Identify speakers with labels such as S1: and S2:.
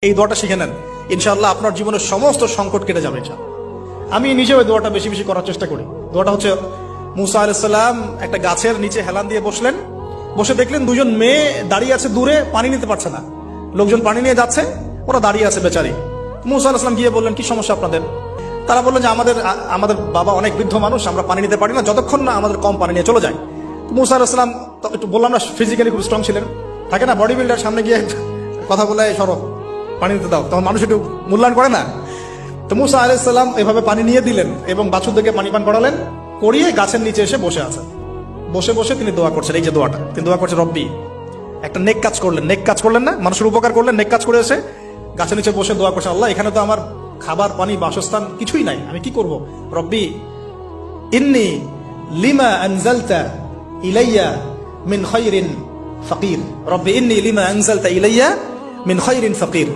S1: এই দোয়াটা শিখে নেন, ইনশাআল্লাহ আপনার জীবনের সমস্ত সংকট কেটে যাবে। আমি নিজেও এই দোয়াটা বেশি বেশি করার চেষ্টা করি। দোয়াটা হচ্ছে, মুসা আলাইহিস সালাম একটা গাছের নিচে হেলান দিয়ে বসলেন, বসে দেখলেন দুজন মেয়ে দাঁড়িয়ে আছে দূরে, পানি নিতে পারছে না। লোকজন পানি নিয়ে যাচ্ছে, ওরা দাঁড়িয়ে আছে বেচারি। মুসা আলাইহিস সালাম গিয়ে বললেন, কি সমস্যা আপনাদের? তারা বললেন যে আমাদের বাবা অনেক বৃদ্ধ মানুষ, আমরা পানি নিতে পারি না যতক্ষণ না আমাদের কম পানি নিয়ে চলে যায়। মুসা আলাইহিস সালাম একটু বললাম না, ফিজিক্যালি খুব স্ট্রং ছিলেন, থাকে না বডি বিল্ডার, সামনে গিয়ে কথা বলে সরব পানি দিতে দাও, তখন মানুষ একটু মূল্যায়ন করে না। তো মুসা আলাইহিস সালাম এভাবে পানি নিয়ে দিলেন এবং বাছুরদেরকে পানি পান করালেন, করিয়ে গাছের নিচে এসে বসে আছেন। বসে বসে তিনি দোয়া করছেন, এই যে দোয়াটা তিনি দোয়া করছেন, রব্বি, একটা নেক কাজ করলেন, নেক কাজ করলেন না, মানুষের উপকার করলেন, নেক কাজ করে এসে গাছের নিচে বসে দোয়া করছেন, আল্লাহ এখানে তো আমার খাবার পানি বাসস্থান কিছুই নাই, আমি কি করব? রব্বি ইন্নী লিমা আনজালতা ইলাইয়া মিন খায়রিন ফাকির, রব্বি ইন্নী লিমা আনজালতা ইলাইয়া মিন খায়রিন ফাকির।